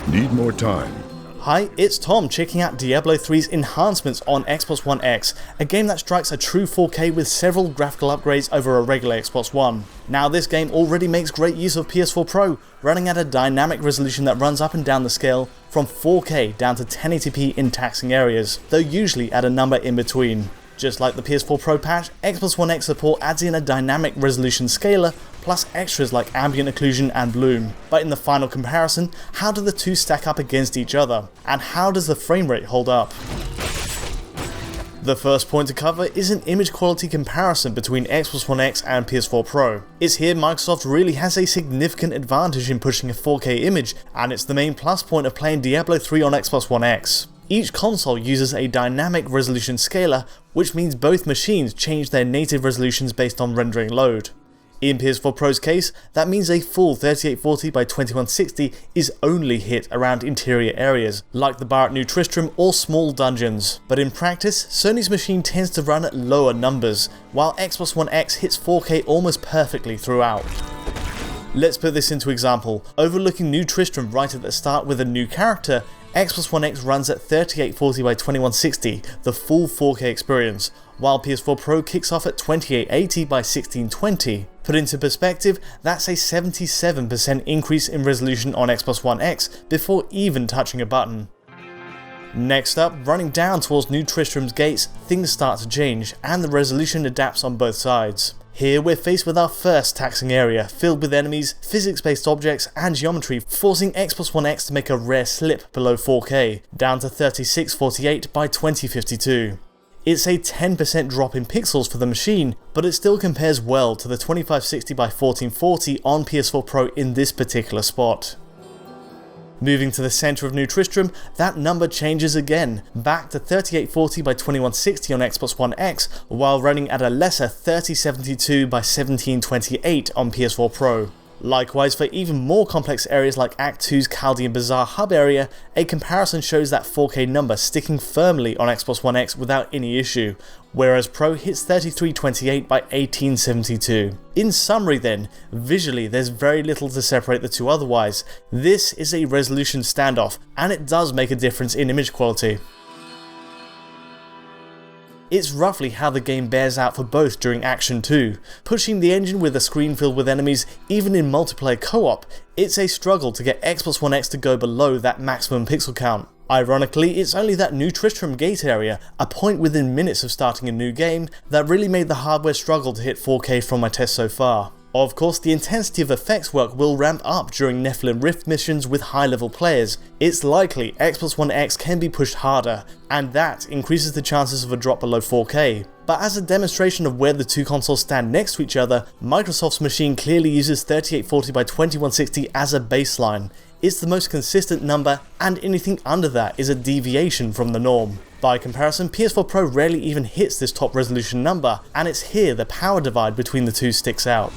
Need more time. Hi, it's Tom checking out Diablo 3's enhancements on Xbox One X, a game that strikes a true 4K with several graphical upgrades over a regular Xbox One. Now this game already makes great use of PS4 Pro, running at a dynamic resolution that runs up and down the scale from 4K down to 1080p in taxing areas, though usually at a number in between. Just like the PS4 Pro patch, Xbox One X support adds in a dynamic resolution scaler, plus extras like ambient occlusion and bloom. But in the final comparison, how do the two stack up against each other? And how does the frame rate hold up? The first point to cover is an image quality comparison between Xbox One X and PS4 Pro. It's here Microsoft really has a significant advantage in pushing a 4K image, and it's the main plus point of playing Diablo 3 on Xbox One X. Each console uses a dynamic resolution scaler, which means both machines change their native resolutions based on rendering load. In PS4 Pro's case, that means a full 3840 by 2160 is only hit around interior areas, like the bar at New Tristram or small dungeons. But in practice, Sony's machine tends to run at lower numbers, while Xbox One X hits 4K almost perfectly throughout. Let's put this into example. Overlooking New Tristram right at the start with a new character, Xbox One X runs at 3840 by 2160, the full 4K experience, while PS4 Pro kicks off at 2880 by 1620. Put into perspective, that's a 77% increase in resolution on Xbox One X before even touching a button. Next up, running down towards New Tristram's gates, things start to change, and the resolution adapts on both sides. Here we're faced with our first taxing area, filled with enemies, physics-based objects, and geometry, forcing Xbox One X to make a rare slip below 4K, down to 3648 by 2052. It's a 10% drop in pixels for the machine, but it still compares well to the 2560 by 1440 on PS4 Pro in this particular spot. Moving to the centre of New Tristram, that number changes again, back to 3840 by 2160 on Xbox One X, while running at a lesser 3072 by 1728 on PS4 Pro. Likewise, for even more complex areas like Act 2's Chaldean Bazaar hub area, a comparison shows that 4K number sticking firmly on Xbox One X without any issue, whereas Pro hits 3328 by 1872. In summary then, visually there's very little to separate the two otherwise. This is a resolution standoff, and it does make a difference in image quality. It's roughly how the game bears out for both during Action 2. Pushing the engine with a screen filled with enemies, even in multiplayer co-op, it's a struggle to get Xbox One X to go below that maximum pixel count. Ironically, it's only that New Tristram gate area, a point within minutes of starting a new game, that really made the hardware struggle to hit 4K from my tests so far. Of course, the intensity of effects work will ramp up during Nephilim Rift missions with high-level players. It's likely Xbox One X can be pushed harder, and that increases the chances of a drop below 4K. But as a demonstration of where the two consoles stand next to each other, Microsoft's machine clearly uses 3840 by 2160 as a baseline. It's the most consistent number, and anything under that is a deviation from the norm. By comparison, PS4 Pro rarely even hits this top resolution number, and it's here the power divide between the two sticks out.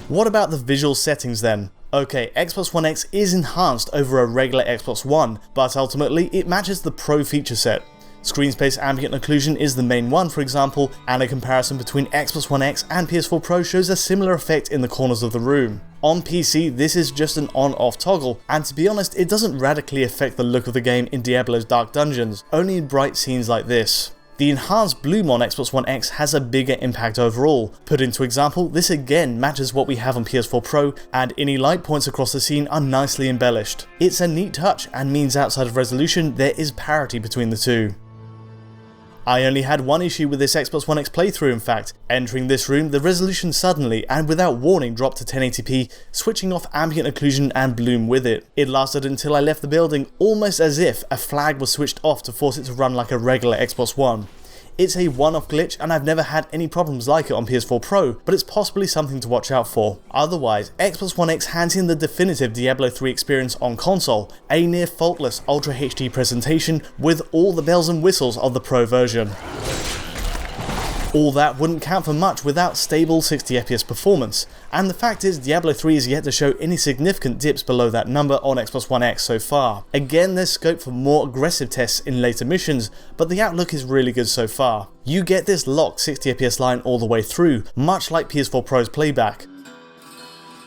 What about the visual settings then? Okay, Xbox One X is enhanced over a regular Xbox One, but ultimately it matches the Pro feature set. Screen space ambient occlusion is the main one, for example, and a comparison between Xbox One X and PS4 Pro shows a similar effect in the corners of the room. On PC, this is just an on-off toggle, and to be honest, it doesn't radically affect the look of the game in Diablo's dark dungeons, only in bright scenes like this. The enhanced bloom on Xbox One X has a bigger impact overall. Put into example, this again matches what we have on PS4 Pro, and any light points across the scene are nicely embellished. It's a neat touch and means outside of resolution there is parity between the two. I only had one issue with this Xbox One X playthrough in fact. Entering this room, the resolution suddenly and without warning dropped to 1080p, switching off ambient occlusion and bloom with it. It lasted until I left the building, almost as if a flag was switched off to force it to run like a regular Xbox One. It's a one-off glitch and I've never had any problems like it on PS4 Pro, but it's possibly something to watch out for. Otherwise, Xbox One X hands in the definitive Diablo 3 experience on console, a near faultless Ultra HD presentation with all the bells and whistles of the Pro version. All that wouldn't count for much without stable 60fps performance, and the fact is Diablo 3 is yet to show any significant dips below that number on Xbox One X so far. Again, there's scope for more aggressive tests in later missions, but the outlook is really good so far. You get this locked 60fps line all the way through, much like PS4 Pro's playback.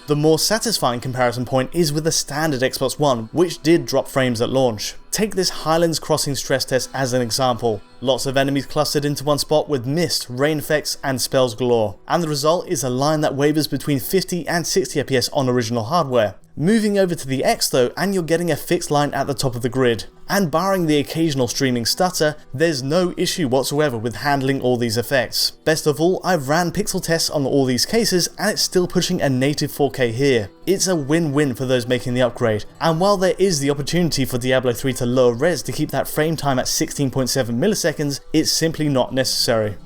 The more satisfying comparison point is with the standard Xbox One, which did drop frames at launch. Take this Highlands Crossing stress test as an example. Lots of enemies clustered into one spot with mist, rain effects and spells galore, and the result is a line that wavers between 50 and 60 FPS on original hardware. Moving over to the X though, and you're getting a fixed line at the top of the grid. And barring the occasional streaming stutter, there's no issue whatsoever with handling all these effects. Best of all, I've ran pixel tests on all these cases and it's still pushing a native 4K here. It's a win-win for those making the upgrade, and while there is the opportunity for Diablo 3 to lower res to keep that frame time at 16.7 milliseconds, it's simply not necessary.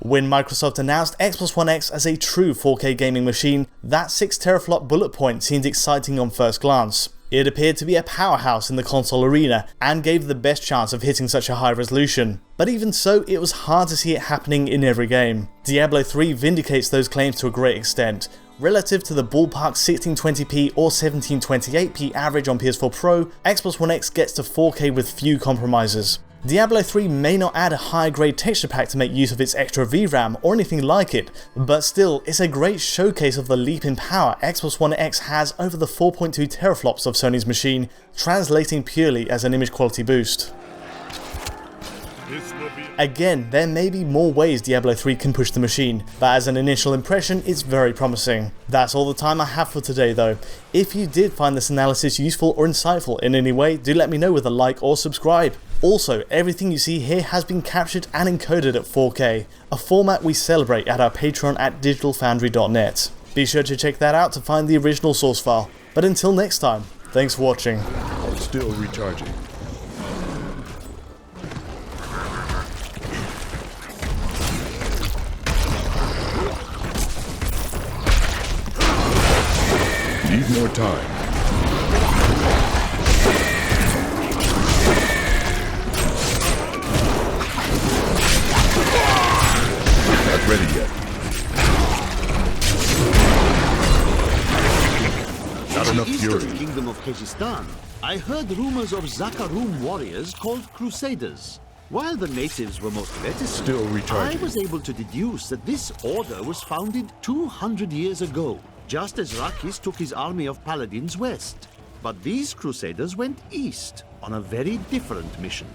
When Microsoft announced Xbox One X as a true 4K gaming machine, that 6 teraflop bullet point seemed exciting on first glance. It appeared to be a powerhouse in the console arena and gave the best chance of hitting such a high resolution. But even so, it was hard to see it happening in every game. Diablo 3 vindicates those claims to a great extent. Relative to the ballpark 1620p or 1728p average on PS4 Pro, Xbox One X gets to 4K with few compromises. Diablo 3 may not add a high grade texture pack to make use of its extra VRAM or anything like it, but still, it's a great showcase of the leap in power Xbox One X has over the 4.2 teraflops of Sony's machine, translating purely as an image quality boost. Again, there may be more ways Diablo 3 can push the machine, but as an initial impression, it's very promising. That's all the time I have for today though. If you did find this analysis useful or insightful in any way, do let me know with a like or subscribe. Also, everything you see here has been captured and encoded at 4K, a format we celebrate at our Patreon at digitalfoundry.net. Be sure to check that out to find the original source file. But until next time, thanks for watching. Still recharging. Need more time. Not ready yet. Not enough fury. In the kingdom of Kyrgyzstan, I heard rumors of Zakharum warriors called Crusaders. While the natives were most reticent, Still recharging. I was able to deduce that this order was founded 200 years ago, just as Rakis took his army of paladins west. But these Crusaders went east on a very different mission.